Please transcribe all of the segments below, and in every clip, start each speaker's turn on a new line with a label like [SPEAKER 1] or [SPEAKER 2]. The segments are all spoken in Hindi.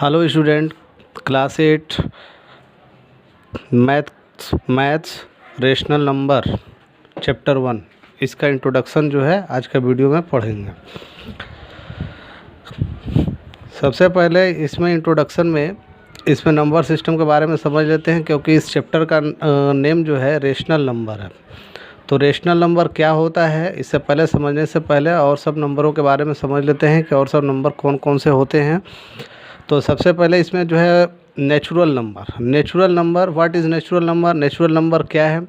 [SPEAKER 1] Hello student, class 8 maths rational number chapter 1 इसका इंट्रोडक्शन जो है आज का वीडियो में पढ़ेंगे। सबसे पहले इसमें इंट्रोडक्शन में इसमें नंबर सिस्टम के बारे में समझ लेते हैं, क्योंकि इस चैप्टर का नेम जो है रेशनल नंबर है। तो रेशनल नंबर क्या होता है, इससे पहले समझने से पहले और सब नंबरों के बारे में समझ लेते हैं कि और सब नंबर कौन कौन से होते हैं। तो सबसे पहले इसमें जो है natural number what is natural number, natural number क्या है,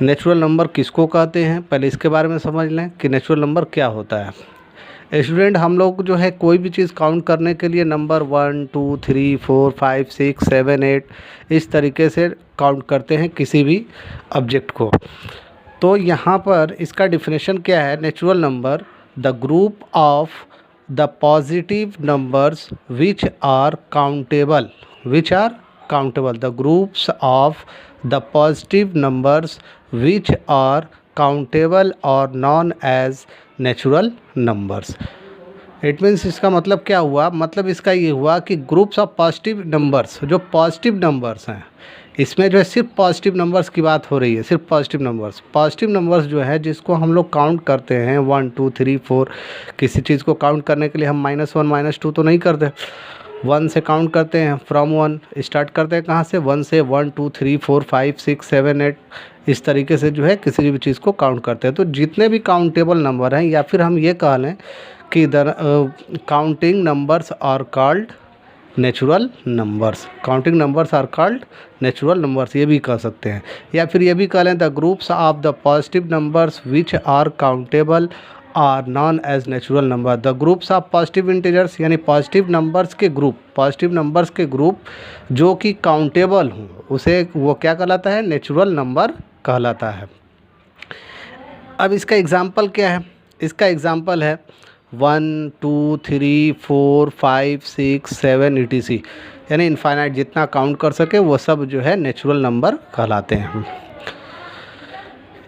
[SPEAKER 1] नेचुरल नंबर किसको कहते हैं, पहले इसके बारे में समझ लें कि नेचुरल नंबर क्या होता है। स्टूडेंट, हम लोग जो है कोई भी चीज़ काउंट करने के लिए नंबर 1 2 3 4 5 6 7 8 इस तरीके से काउंट करते हैं किसी भी ऑब्जेक्ट को। तो यहाँ पर इसका डिफिनेशन क्या है, natural number the group of the positive numbers which are countable, the groups of the positive numbers which are countable are known as natural numbers। It means इसका मतलब क्या हुआ, मतलब इसका ये हुआ कि ग्रुप्स ऑफ पॉजिटिव नंबर्स, जो पॉजिटिव नंबर्स हैं, इसमें जो है सिर्फ पॉजिटिव नंबर्स की बात हो रही है, सिर्फ पॉजिटिव नंबर्स जो है जिसको हम लोग काउंट करते हैं 1 2 3 4। किसी चीज़ को काउंट करने के लिए हम -1 -2 तो नहीं करते, 1 से काउंट करते हैं, फ्रॉम 1 स्टार्ट करते हैं, कहाँ से, 1 से 1 2 3 4 5 6 7 8 इस तरीके से जो है किसी भी चीज़ को काउंट करते हैं। तो जितने भी काउंटेबल नंबर हैं, या फिर हम ये कह लें कि counting numbers are called natural numbers, counting numbers are called natural numbers, ये भी कह सकते हैं। या फिर ये भी कह लें the groups of the positive numbers which are countable are known as natural number. The groups of positive integers यानी पॉजिटिव नंबर्स के ग्रुप जो कि काउंटेबल हों, उसे वो क्या कहलाता है, नेचुरल नंबर कहलाता है। अब इसका एग्जाम्पल क्या है, इसका एग्जाम्पल है 1 2 3 4 5 6 7 etc, यानी इनफाइनाइट जितना काउंट कर सके वो सब जो है नेचुरल नंबर कहलाते हैं।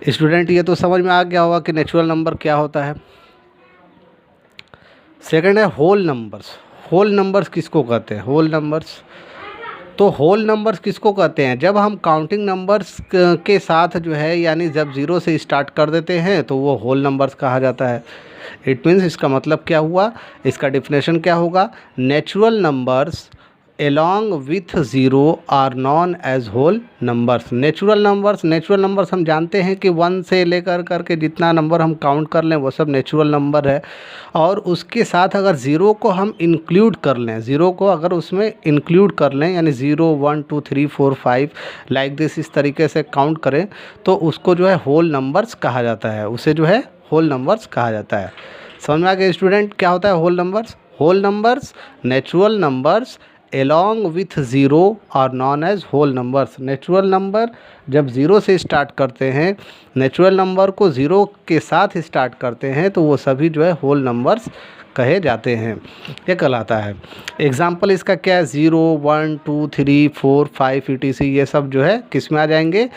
[SPEAKER 1] स्टूडेंट, ये तो समझ में आ गया होगा कि नेचुरल नंबर क्या होता है। सेकंड है होल नंबर्स किसको कहते हैं, होल नंबर्स किसको कहते हैं, जब हम काउंटिंग नंबर्स के साथ जो है, यानी जब 0 से स्टार्ट कर देते हैं तो वो होल नंबर्स कहा जाता है। इट मीन्स इसका मतलब क्या हुआ, इसका डिफिनेशन क्या होगा, natural numbers along with 0 are known as whole numbers. Natural numbers हम जानते हैं कि 1 से लेकर करके जितना नंबर हम काउंट कर लें वो सब नेचुरल नंबर है। और उसके साथ अगर 0 को हम इंक्लूड कर लें, 0 को अगर उसमें इंक्लूड कर लें, यानी 0 1 2 3 4 5 लाइक दिस, इस तरीके से काउंट करें तो उसको जो है होल नंबर्स कहा जाता है, उसे जो है होल नंबर्स कहा जाता है। समझ में आ गया स्टूडेंट, क्या होता है whole numbers natural numbers along with 0 are known as whole numbers. Natural number जब 0 से स्टार्ट करते हैं, नेचुरल नंबर को 0 के साथ स्टार्ट करते हैं तो वो सभी जो है होल नंबर्स कहे जाते हैं, ये कहलाता है। एग्जाम्पल इसका क्या है, 0 1 2 3 4 5 etc, ये सब जो है किस में आ जाएंगे,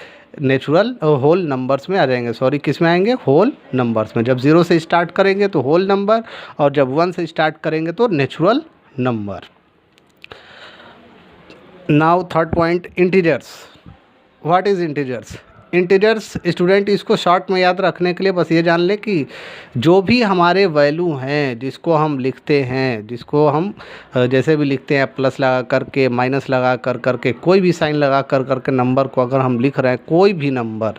[SPEAKER 1] नेचुरल होल नंबर्स में आ जाएंगे, किस में आएंगे, होल नंबर्स में। जब 0 से स्टार्ट करेंगे तो होल नंबर, और जब 1 से स्टार्ट करेंगे तो natural number. Now third point, integers. What is integers student, इसको शॉर्ट में याद रखने के लिए बस ये जान ले कि जो भी हमारे वैल्यू हैं, जिसको हम लिखते हैं, जिसको हम जैसे भी लिखते हैं, प्लस लगा करके, माइनस लगा करके, कोई भी साइन लगा करके नंबर को अगर हम लिख रहे हैं, कोई भी नंबर,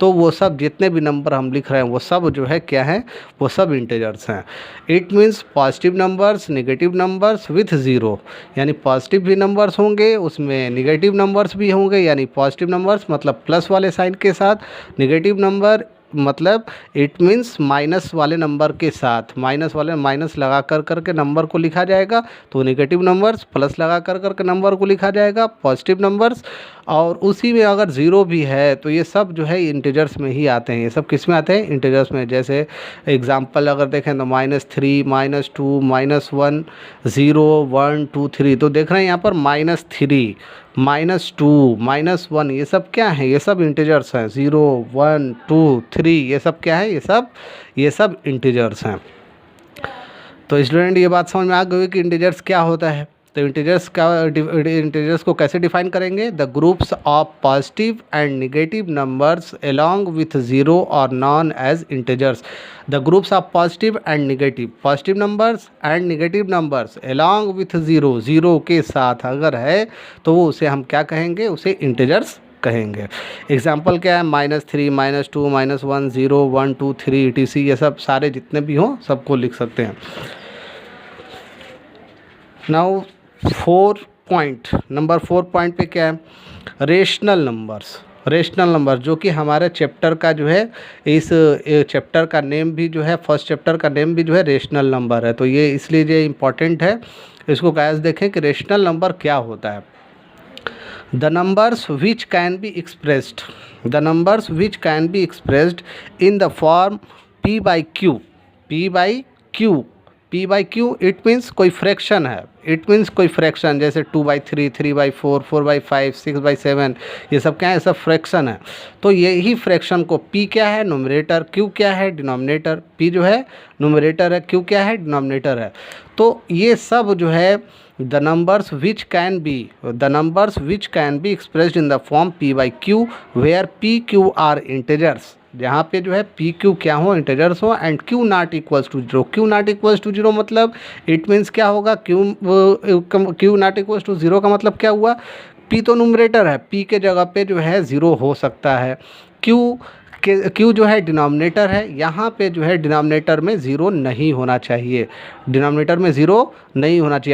[SPEAKER 1] तो वो सब जितने भी नंबर हम लिख रहे हैं वो सब जो है क्या है, वो सब इंटीजर्स हैं। It means positive numbers, negative numbers with 0, यानी पॉजिटिव भी नंबर्स होंगे, उसमें नेगेटिव नंबर्स भी होंगे, यानी पॉजिटिव नंबर्स मतलब प्लस वाले साइन के साथ, नेगेटिव नंबर मतलब इट मीन्स माइनस वाले नंबर के साथ, माइनस लगा करके नंबर को लिखा जाएगा, तो नेगेटिव नंबर्स, प्लस लगा करके नंबर को लिखा जाएगा, पॉजिटिव नंबर्स। और उसी में अगर 0 भी है तो ये सब जो है इंटीजर्स में ही आते हैं, ये सब किस में आते हैं, इंटीजर्स में। जैसे एग्जांपल अगर देखें तो -3 -2 -1 0 1 2 3, तो देख रहे हैं यहाँ पर -3 -2 -1 ये सब क्या है, ये सब इंटीजर्स हैं। 0 1 2 3 ये सब क्या है, ये सब इंटीजर्स हैं। तो स्टूडेंट, ये बात समझ में आ गई कि इंटीजर्स क्या होता है। तो इंटीजर्स को कैसे डिफाइन करेंगे? The groups of positive and negative numbers along with zero और known as integers. The groups of positive numbers and negative numbers along with zero, zero के साथ अगर है तो वो उसे हम क्या कहेंगे? उसे इंटीजर्स कहेंगे। एग्जाम्पल क्या है? -3, -2, -1, 0, 1, 2, 3 etc. ये सब सारे जितने भी हों सबको लिख सकते हैं। नाउ नंबर 4 पॉइंट पे क्या है? रेशनल नंबर्स जो कि हमारे चैप्टर का जो है, इस चैप्टर का नेम भी जो है, फर्स्ट चैप्टर का नेम भी जो है रेशनल नंबर है। तो ये इसलिए ये इम्पॉर्टेंट है। इसको गाइस देखें कि रेशनल नंबर क्या होता है। The numbers which can be expressed in the form p by q। It means कोई फ्रैक्शन है, जैसे 2/3, 3/4, 4/5, 6/7, ये सब क्या है? सब फ्रैक्शन है। तो यही फ्रैक्शन को p क्या है? न्यूमरेटर। q क्या है? डिनोमिनेटर। p जो है न्यूमरेटर है, q क्या है? डिनोमिनेटर है। तो ये सब जो है the numbers which can be expressed in the form p by q where p q are integers, जहाँ पे जो है p q क्या हो? इंटीजर्स हो। And q not equals to zero, मतलब इट मीन्स क्या होगा? q not equals to zero का मतलब क्या हुआ? p तो न्यूमरेटर है, p के जगह पे जो है ज़ीरो हो सकता है। q जो है डिनोमिनेटर है, यहाँ पे जो है डिनोमिनेटर में ज़ीरो नहीं होना चाहिए।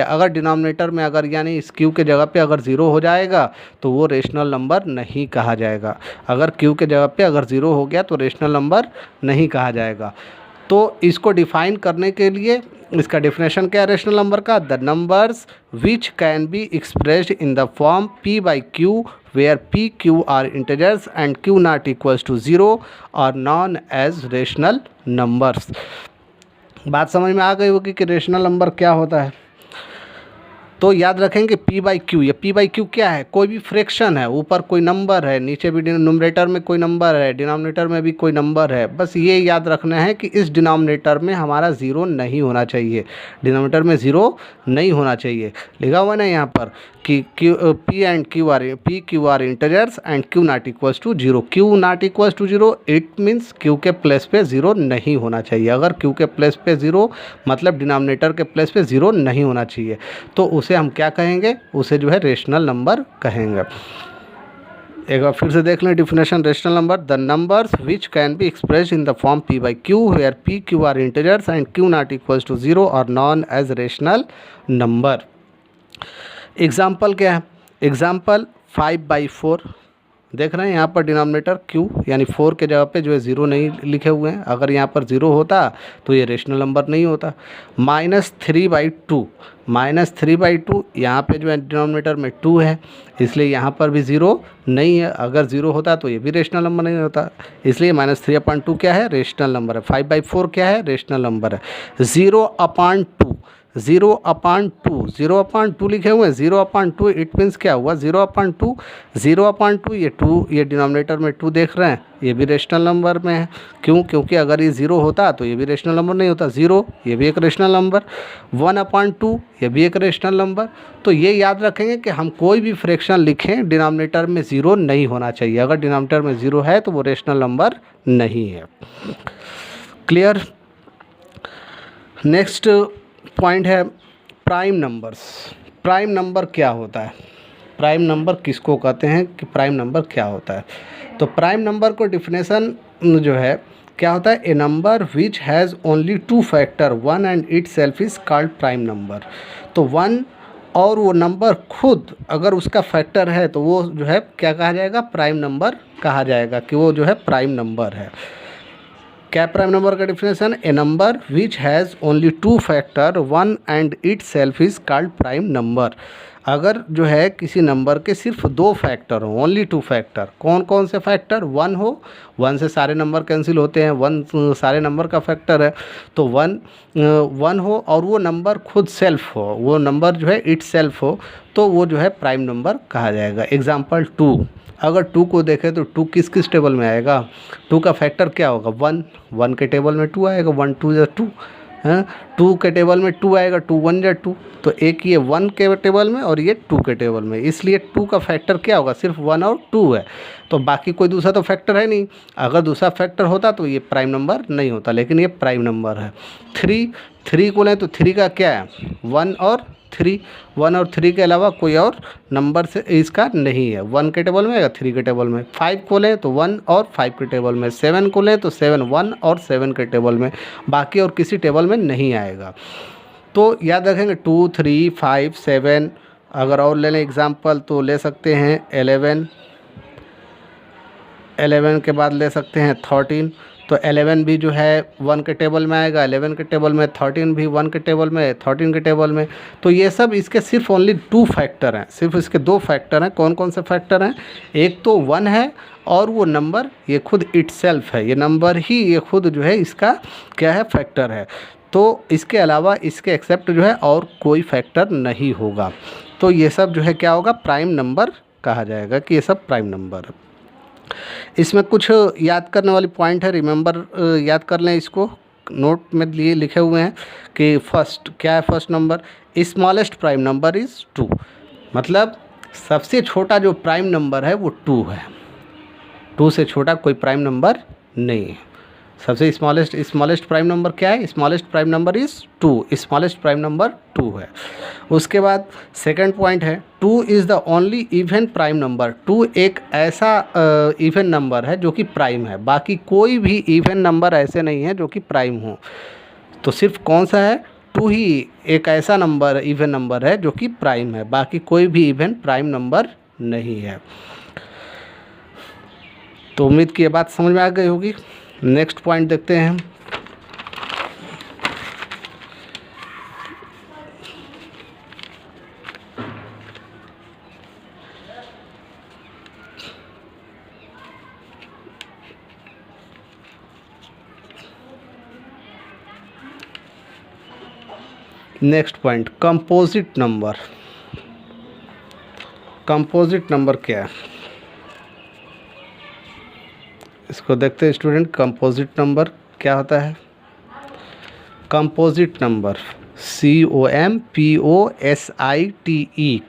[SPEAKER 1] अगर डिनोमिनेटर में यानी इस q के जगह पे अगर ज़ीरो हो जाएगा तो वो रेशनल नंबर नहीं कहा जाएगा। अगर q के जगह पे अगर ज़ीरो हो गया तो रेशनल नंबर नहीं कहा जाएगा। तो इसको डिफाइन करने के लिए इसका डेफिनेशन क्या है रेशनल नंबर का? The numbers which can be expressed in the form p by q where p q are integers and q not equals to zero और नॉन एज रेशनल नंबर्स। बात समझ में आ गई होगी कि रेशनल नंबर क्या होता है। तो याद रखेंगे p by q, ये p by q क्या है? कोई भी फ्रैक्शन है, ऊपर कोई नंबर है, नीचे भी न्यूमरेटर में कोई नंबर है, डिनोमिनेटर में भी कोई नंबर है। बस ये याद रखना है कि इस डिनोमिनेटर में हमारा ज़ीरो नहीं होना चाहिए, लिखा हुआ ना यहाँ पर कि p q are integers and q not equals to zero. It means q के प्लेस पे ज़ीरो नहीं होना चाहिए। अगर q के प्लेस पे ज़ीरो मतलब डिनोमिनेटर के प्लेस पे ज़ीरो नहीं होना चाहिए, तो उसे हम क्या कहेंगे? उसे जो है रेशनल नंबर कहेंगे। एक बार फिर से देख लें definition rational number. The numbers which can be expressed in the form p by q where p q are integers and q not equals to zero और known as rational number. Example क्या है? एग्जाम्पल 5/4 देख रहे हैं यहाँ पर डिनोमिनेटर q यानी 4 के जगह पे जो है ज़ीरो नहीं लिखे हुए हैं। अगर यहाँ पर ज़ीरो होता तो ये रेशनल नंबर नहीं होता। -3/2 यहाँ पे जो है डिनोमिनेटर में 2 है, इसलिए यहाँ पर भी ज़ीरो नहीं है। अगर ज़ीरो होता तो ये भी रेशनल नंबर नहीं होता, इसलिए -3/2 क्या है? रेशनल नंबर है। 5/4 क्या है? रेशनल नंबर है। 0/2 लिखे हुए हैं। 0/2 इट मीन्स क्या हुआ? 0/2 ये 2, ये डिनोमिनेटर में 2 देख रहे हैं, ये भी रेशनल नंबर में है। क्यों? क्योंकि अगर ये ज़ीरो होता तो ये भी रेशनल नंबर नहीं होता। 0 ये भी एक रेशनल नंबर, 1/2 ये भी एक रेशनल नंबर। तो ये याद रखेंगे कि हम कोई भी फ्रैक्शन लिखें डिनोमिनेटर में ज़ीरो नहीं होना चाहिए। अगर डिनोमिनेटर में ज़ीरो है तो वो रेशनल नंबर नहीं है। क्लियर? नेक्स्ट पॉइंट है प्राइम नंबर्स। प्राइम नंबर क्या होता है? प्राइम नंबर किसको कहते हैं कि प्राइम नंबर क्या होता है? तो प्राइम नंबर को डिफिनेशन जो है क्या होता है? A number which has only 2 factor 1 and itself is called prime number. तो 1 और वो नंबर खुद अगर उसका फैक्टर है तो वो जो है क्या कहा जाएगा? प्राइम नंबर कहा जाएगा कि वो जो है प्राइम नंबर है। क्या प्राइम नंबर का definition? A number which has only 2 factor 1 and itself is called prime number. अगर जो है किसी नंबर के सिर्फ 2 फैक्टर हो, ओनली 2 फैक्टर, कौन कौन से फैक्टर? 1 हो, 1 से सारे नंबर कैंसिल होते हैं, 1 सारे नंबर का फैक्टर है, तो 1 हो और वो नंबर खुद सेल्फ हो, वो नंबर जो है इट सेल्फ हो, तो वो जो है प्राइम नंबर कहा जाएगा। एग्जाम्पल 2, अगर 2 को देखें तो 2 किस किस टेबल में आएगा? 2 का फैक्टर क्या होगा? 1 के टेबल में 2 आएगा, 1 2 या 2, हाँ, 2 के टेबल में 2 आएगा, 2 1 जा 2, तो एक ये 1 के टेबल में और ये 2 के टेबल में, इसलिए 2 का फैक्टर क्या होगा, सिर्फ 1 और 2 है, तो बाकी कोई दूसरा तो फैक्टर है नहीं। अगर दूसरा फैक्टर होता तो ये प्राइम नंबर नहीं होता, लेकिन ये प्राइम नंबर है। 3 को लें तो 3 का क्या है, 1 और 3, 1 और 3 के अलावा कोई और नंबर से इसका नहीं है, 1 के टेबल में या 3 के टेबल में। 5 को लें तो 1 और 5 के टेबल में। 7 को लें तो 7 1 और 7 के टेबल में, बाकी और किसी टेबल में नहीं आएगा। तो याद रखेंगे 2 3 5 7। अगर और ले लें एग्जाम्पल तो ले सकते हैं 11 के बाद ले सकते हैं 13, तो 11 भी जो है 1 के टेबल में आएगा, 11 के टेबल में, 13 भी 1 के टेबल में, 13 के टेबल में। तो ये सब इसके सिर्फ ओनली 2 फैक्टर हैं, सिर्फ इसके 2 फैक्टर हैं। कौन कौन से फैक्टर हैं, एक तो 1 है और वो नंबर ये खुद इटसेल्फ है, ये नंबर ही ये खुद जो है इसका क्या है, फैक्टर है। तो इसके अलावा इसके एक्सेप्ट जो है और कोई फैक्टर नहीं होगा, तो ये सब जो है क्या होगा, प्राइम नंबर कहा जाएगा कि ये सब प्राइम नंबर है। इसमें कुछ याद करने वाली पॉइंट है, रिमेंबर याद कर लें इसको, नोट में लिए लिखे हुए हैं कि फर्स्ट क्या है, first number smallest prime number is 2, मतलब सबसे छोटा जो प्राइम नंबर है वो 2 है, 2 से छोटा कोई प्राइम नंबर नहीं है। सबसे स्मॉलेस्ट प्राइम नंबर क्या है, smallest prime number is 2, smallest prime number 2 है। उसके बाद सेकंड पॉइंट है 2 is the only even prime number, 2 एक ऐसा इवन नंबर है जो कि प्राइम है, बाकी कोई भी इवन नंबर ऐसे नहीं है जो कि प्राइम हो। तो सिर्फ कौन सा है, 2 ही एक ऐसा नंबर इवन नंबर है जो कि प्राइम है, बाकी कोई भी इवन प्राइम नंबर नहीं है। तो उम्मीद की ये बात समझ में आ गई होगी। नेक्स्ट पॉइंट देखते हैं। Next point composite number. Composite number क्या है, इसको देखते हैं स्टूडेंट। कंपोजिट नंबर क्या होता है, composite number COMPOSITE,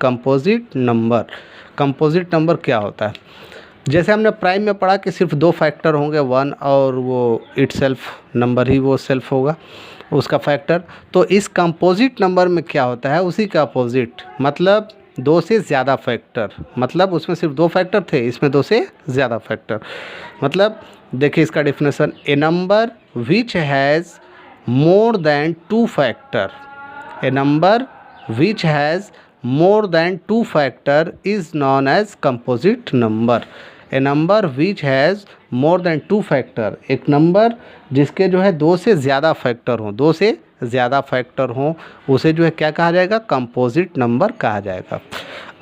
[SPEAKER 1] composite number. Composite number क्या होता है, जैसे हमने प्राइम में पढ़ा कि सिर्फ 2 फैक्टर होंगे, 1 और वो इटसेल्फ नंबर ही वो सेल्फ होगा उसका फैक्टर। तो इस कंपोजिट नंबर में क्या होता है, उसी का अपोजिट, मतलब 2 से ज़्यादा फैक्टर, मतलब उसमें सिर्फ 2 फैक्टर थे, इसमें 2 से ज़्यादा फैक्टर। मतलब देखिए इसका definition, a number which has more than 2 factor, a number which has more than 2 factor is known as composite number. A number which has more than 2 factor, एक नंबर जिसके जो है 2 से ज़्यादा फैक्टर हों, 2 से ज़्यादा फैक्टर हों, उसे जो है क्या कहा जाएगा, कंपोजिट नंबर कहा जाएगा।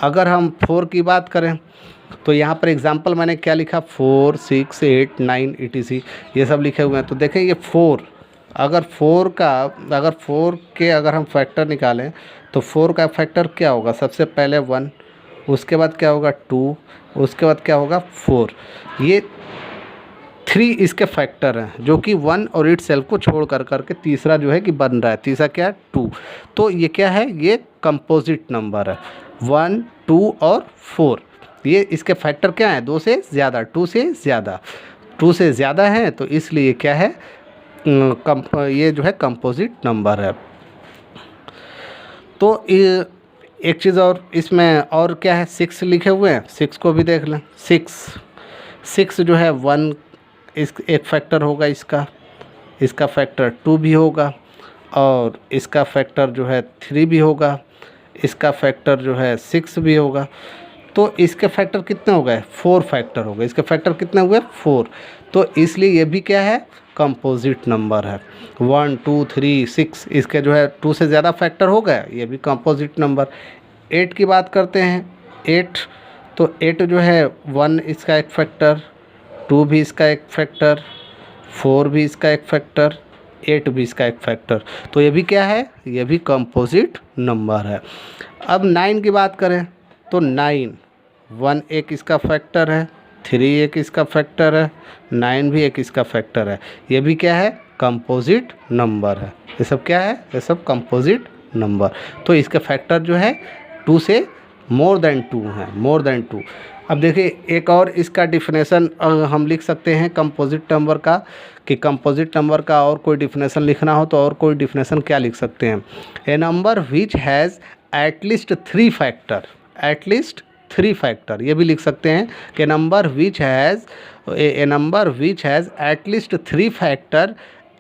[SPEAKER 1] अगर हम 4 की बात करें तो यहाँ पर एग्जांपल मैंने क्या लिखा, 4 6 8 9 etc ये सब लिखे हुए हैं। तो देखें ये 4, अगर 4 के अगर हम फैक्टर निकालें तो 4 का फैक्टर क्या होगा, सबसे पहले 1, उसके बाद क्या होगा 2, उसके बाद क्या होगा 4, ये 3 इसके फैक्टर हैं जो कि 1 और इट सेल्फ को छोड़ करके तीसरा जो है कि बन रहा है, तीसरा क्या है 2। तो ये क्या है, ये कंपोजिट नंबर है, 1 2 और 4, ये इसके फैक्टर क्या है, 2 से ज़्यादा, 2 से ज़्यादा, 2 से ज़्यादा है, तो इसलिए क्या है, ये जो है कंपोजिट नंबर है। तो एक चीज़ और इसमें और क्या है, 6 लिखे हुए हैं, 6 को भी देख लें। 6 जो है 1 इस एक फैक्टर होगा, इसका फैक्टर 2 भी होगा, और इसका फैक्टर जो है 3 भी होगा, इसका फैक्टर जो है 6 भी होगा। तो इसके फैक्टर कितने हो गए, 4 फैक्टर हो गए, इसके फैक्टर कितने हुए 4। तो इसलिए ये भी क्या है, कंपोजिट नंबर है। 1 2 3 6 इसके जो है 2 से ज़्यादा फैक्टर हो गए, ये भी कंपोजिट नंबर। 8 की बात करते हैं, 8, तो 8 जो है 1 इसका एक फैक्टर, 2 भी इसका एक फैक्टर, 4 भी इसका एक फैक्टर, 8 भी इसका एक फैक्टर। तो ये भी क्या है, ये भी कंपोजिट नंबर है। अब 9 की बात करें तो 9, 1 एक इसका फैक्टर है, 3 एक इसका फैक्टर है, 9 भी एक इसका फैक्टर है, ये भी क्या है, कंपोजिट नंबर है। ये सब क्या है? ये सब कंपोजिट नंबर। तो इसके फैक्टर जो है 2 से मोर देन 2 है, मोर देन 2। अब देखिए एक और इसका डिफिनेशन हम लिख सकते हैं कंपोजिट नंबर का, कि कंपोजिट नंबर का और कोई डिफिनेशन लिखना हो तो और कोई डिफिनेशन क्या लिख सकते हैं? A number which has at least 3 factor, at least 3 factor, ये भी लिख सकते हैं कि number which has a number which has at least 3 factor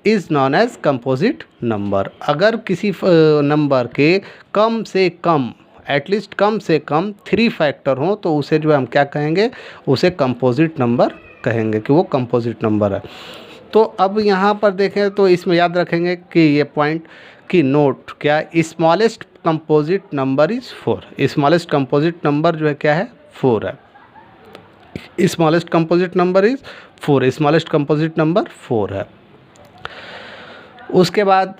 [SPEAKER 1] is known as composite number. अगर किसी नंबर के कम से कम, एटलीस्ट कम से कम 3 फैक्टर हों तो उसे जो है हम क्या कहेंगे? उसे कंपोजिट नंबर कहेंगे, कि वो कंपोजिट नंबर है। तो अब यहाँ पर देखें तो इसमें याद रखेंगे कि ये पॉइंट की नोट क्या, smallest composite number is 4। Smallest composite number जो है क्या है? 4 है। Smallest composite number is 4, smallest composite number 4 है। उसके बाद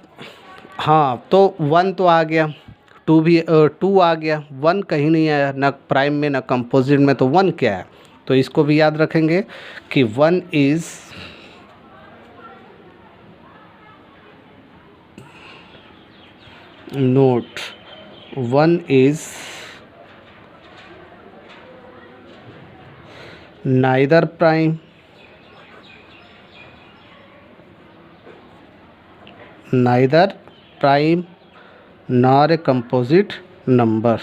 [SPEAKER 1] हाँ, तो 1 तो आ गया, 2 भी 2 आ गया, 1 कहीं नहीं आया, ना प्राइम में ना कंपोजिट में, तो 1 क्या है? तो इसको भी याद रखेंगे कि 1 is note, 1 is neither prime nor a composite number,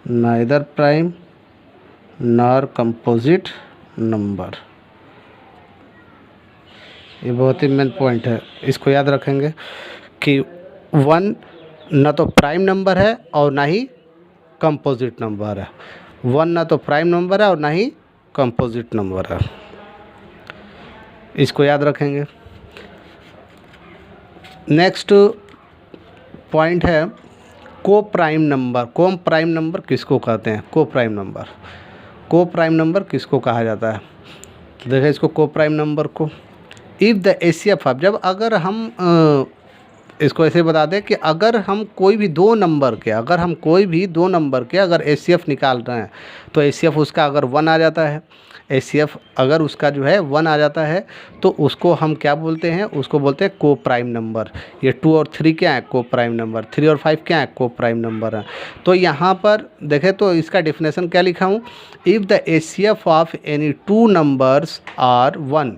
[SPEAKER 1] neither prime nor composite number। ये बहुत ही मेन पॉइंट है, इसको याद रखेंगे कि 1 ना तो प्राइम नंबर है और ना ही कंपोजिट नंबर है। 1 ना तो प्राइम नंबर है और ना ही कंपोजिट नंबर है, इसको याद रखेंगे। नेक्स्ट पॉइंट है को प्राइम नंबर। को प्राइम नंबर किसको कहते हैं? को प्राइम नंबर, को प्राइम नंबर किसको कहा जाता है? तो देखिए इसको को प्राइम नंबर को, इफ़ द एचसीएफ ऑफ, जब अगर हम इसको ऐसे बता दें कि अगर हम कोई भी 2 नंबर के, अगर हम कोई भी 2 नंबर के अगर एचसीएफ निकाल रहे हैं तो एचसीएफ उसका अगर 1 आ जाता है, एचसीएफ अगर उसका जो है 1 आ जाता है तो उसको हम क्या बोलते हैं? उसको बोलते हैं को प्राइम नंबर। ये 2 और 3 क्या है? को प्राइम नंबर। 3 और 5 क्या है? को प्राइम नंबर है। तो यहाँ पर देखें तो इसका डिफिनेशन क्या लिखा हूँ? If the HCF of any 2 numbers are 1,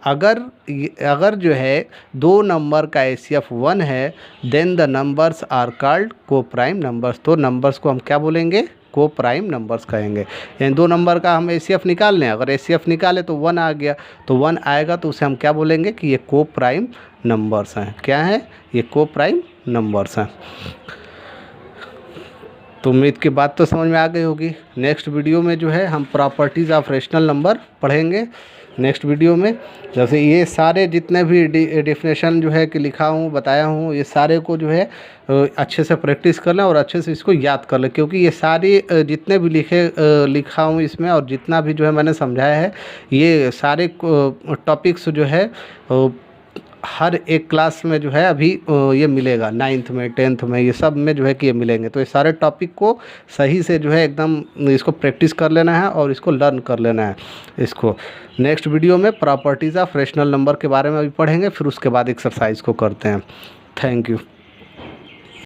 [SPEAKER 1] अगर जो है 2 नंबर का एचसीएफ 1 है, then the numbers are called coprime numbers. तो नंबर्स को हम क्या बोलेंगे? को प्राइम नंबर्स कहेंगे। यानी 2 नंबर का हम एचसीएफ निकाल लें, अगर एचसीएफ निकाले तो 1 आ गया, तो 1 आएगा तो उसे हम क्या बोलेंगे? कि ये को प्राइम नंबर्स हैं। क्या है? ये को प्राइम नंबर्स हैं। तो उम्मीद की बात तो समझ में आ गई होगी। नेक्स्ट वीडियो में जो है हम प्रॉपर्टीज़ ऑफ रेशनल नंबर पढ़ेंगे। नेक्स्ट वीडियो में जैसे ये सारे जितने भी डिफिनेशन जो है कि लिखा हूँ, बताया हूँ, ये सारे को जो है अच्छे से प्रैक्टिस कर लें और अच्छे से इसको याद कर लें, क्योंकि ये सारे जितने भी लिखा हूँ इसमें और जितना भी जो है मैंने समझाया है, ये सारे टॉपिक्स जो है हर एक क्लास में जो है अभी ये मिलेगा, 9th में 10th में, ये सब में जो है कि ये मिलेंगे। तो ये सारे टॉपिक को सही से जो है एकदम इसको प्रैक्टिस कर लेना है और इसको लर्न कर लेना है। इसको नेक्स्ट वीडियो में प्रॉपर्टीज़ ऑफ रेशनल नंबर के बारे में अभी पढ़ेंगे, फिर उसके बाद एक्सरसाइज को करते हैं। Thank you.